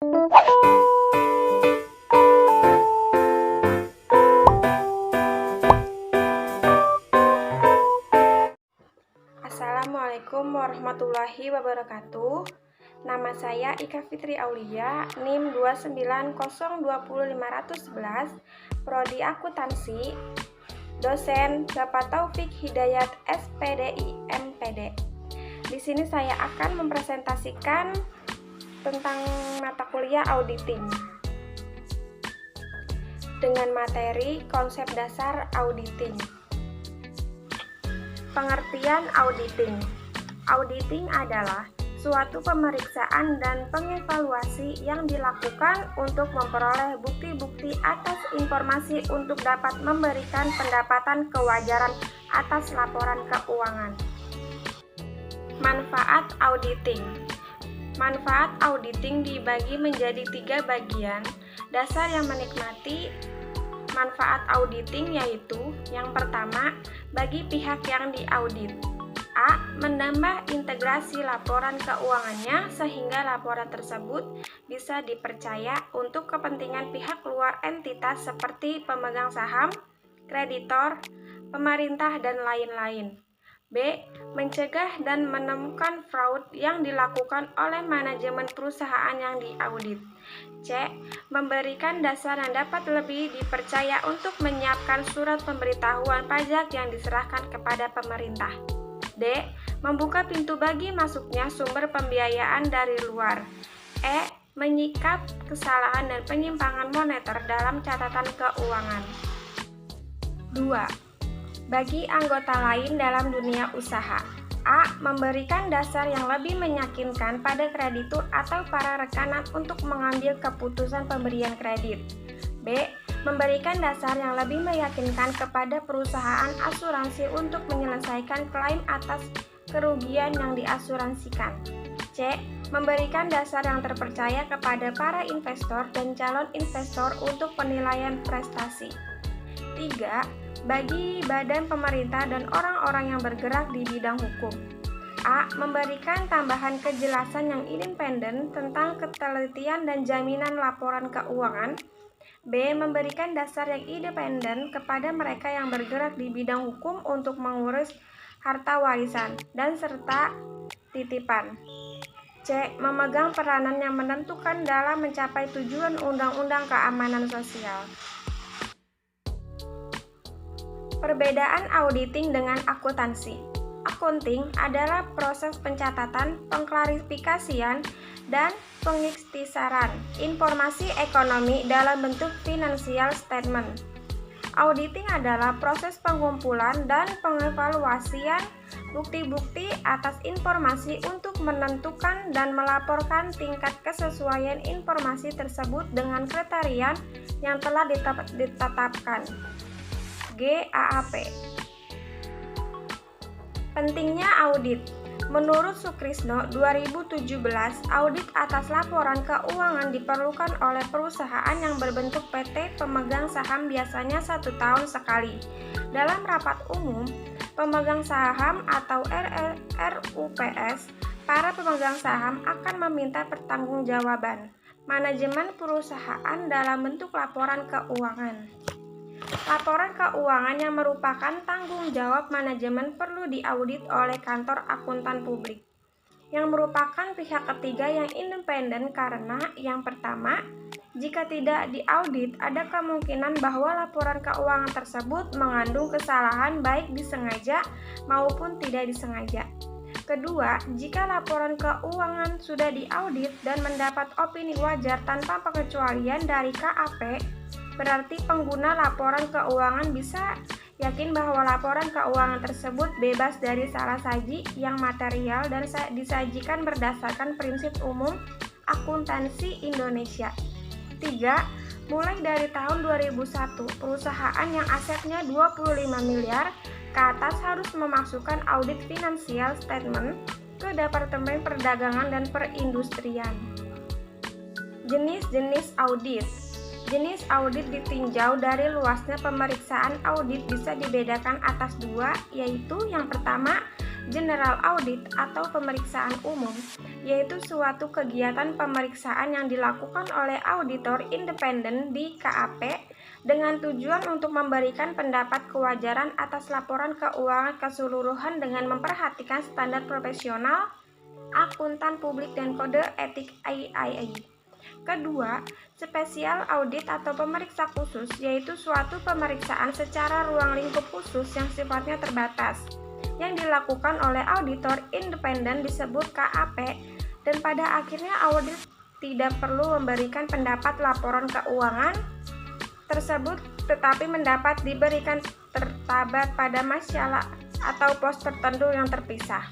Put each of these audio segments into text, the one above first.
Assalamualaikum warahmatullahi wabarakatuh. Nama saya Ika Fitri Aulia, NIM 290205511, Prodi Akuntansi, dosen Bapak Taufik Hidayat SPDI MPD. Di sini saya akan mempresentasikan tentang mata kuliah auditing dengan materi konsep dasar auditing. Pengertian auditing. Auditing adalah suatu pemeriksaan dan pengevaluasi yang dilakukan untuk memperoleh bukti-bukti atas informasi untuk dapat memberikan pendapatan kewajaran atas laporan keuangan. Manfaat auditing. Manfaat auditing dibagi menjadi 3 bagian dasar yang menikmati manfaat auditing, yaitu yang pertama, bagi pihak yang diaudit. A. Menambah integrasi laporan keuangannya sehingga laporan tersebut bisa dipercaya untuk kepentingan pihak luar entitas seperti pemegang saham, kreditor, pemerintah, dan lain-lain. B. Mencegah dan menemukan fraud yang dilakukan oleh manajemen perusahaan yang diaudit. C. Memberikan dasar yang dapat lebih dipercaya untuk menyiapkan surat pemberitahuan pajak yang diserahkan kepada pemerintah. D. Membuka pintu bagi masuknya sumber pembiayaan dari luar. E. Menyikap kesalahan dan penyimpangan moneter dalam catatan keuangan. 2. Bagi anggota lain dalam dunia usaha. A. Memberikan dasar yang lebih meyakinkan pada kreditur atau para rekanan untuk mengambil keputusan pemberian kredit. B. Memberikan dasar yang lebih meyakinkan kepada perusahaan asuransi untuk menyelesaikan klaim atas kerugian yang diasuransikan. C. Memberikan dasar yang terpercaya kepada para investor dan calon investor untuk penilaian prestasi. 3. Bagi badan pemerintah dan orang-orang yang bergerak di bidang hukum. A. Memberikan tambahan kejelasan yang independen tentang ketelitian dan jaminan laporan keuangan. B. Memberikan dasar yang independen kepada mereka yang bergerak di bidang hukum untuk mengurus harta warisan dan serta titipan. C. Memegang peranan yang menentukan dalam mencapai tujuan Undang-Undang Keamanan Sosial. Perbedaan auditing dengan akuntansi. Accounting adalah proses pencatatan, pengklarifikasian, dan pengikhtisaran informasi ekonomi dalam bentuk financial statement. Auditing adalah proses pengumpulan dan pengevaluasian bukti-bukti atas informasi untuk menentukan dan melaporkan tingkat kesesuaian informasi tersebut dengan kriteria yang telah ditetapkan. GAAP. Pentingnya audit. Menurut Sukrisno 2017, audit atas laporan keuangan diperlukan oleh perusahaan yang berbentuk PT pemegang saham biasanya 1 tahun sekali. Dalam rapat umum pemegang saham atau RUPS, para pemegang saham akan meminta pertanggungjawaban manajemen perusahaan dalam bentuk laporan keuangan. Laporan keuangan yang merupakan tanggung jawab manajemen perlu diaudit oleh kantor akuntan publik, yang merupakan pihak ketiga yang independen karena yang pertama, jika tidak diaudit, ada kemungkinan bahwa laporan keuangan tersebut mengandung kesalahan baik disengaja maupun tidak disengaja. Kedua, jika laporan keuangan sudah diaudit dan mendapat opini wajar tanpa pengecualian dari KAP, berarti pengguna laporan keuangan bisa yakin bahwa laporan keuangan tersebut bebas dari salah saji yang material dan disajikan berdasarkan prinsip umum akuntansi Indonesia. 3. Mulai dari tahun 2001, perusahaan yang asetnya 25 miliar ke atas harus memasukkan audit financial statement ke Departemen Perdagangan dan Perindustrian. Jenis-jenis audit. Jenis audit ditinjau dari luasnya pemeriksaan audit bisa dibedakan atas 2, yaitu yang pertama, General Audit atau pemeriksaan umum, yaitu suatu kegiatan pemeriksaan yang dilakukan oleh auditor independen di KAP dengan tujuan untuk memberikan pendapat kewajaran atas laporan keuangan keseluruhan dengan memperhatikan standar profesional, akuntan publik dan kode etik III. Kedua, spesial audit atau pemeriksa khusus, yaitu suatu pemeriksaan secara ruang lingkup khusus yang sifatnya terbatas, yang dilakukan oleh auditor independen disebut KAP, dan pada akhirnya audit tidak perlu memberikan pendapat laporan keuangan tersebut, tetapi mendapat diberikan tertabat pada masalah atau pos tertentu yang terpisah.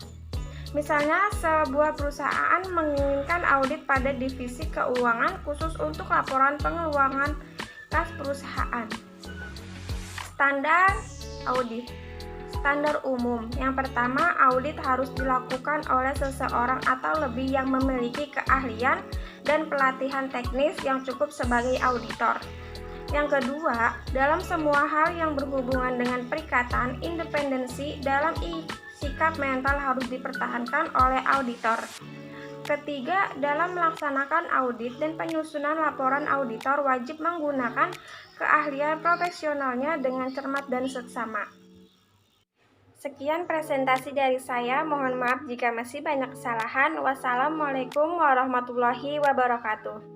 Misalnya, sebuah perusahaan menginginkan audit pada divisi keuangan khusus untuk laporan pengeluaran kas perusahaan. Standar audit. Standar umum. Yang pertama, audit harus dilakukan oleh seseorang atau lebih yang memiliki keahlian dan pelatihan teknis yang cukup sebagai auditor. Yang kedua, dalam semua hal yang berhubungan dengan perikatan, independensi dalam sikap mental harus dipertahankan oleh auditor. Ketiga, dalam melaksanakan audit dan penyusunan laporan auditor wajib menggunakan keahlian profesionalnya dengan cermat dan seksama. Sekian presentasi dari saya, mohon maaf jika masih banyak kesalahan. Wassalamualaikum warahmatullahi wabarakatuh.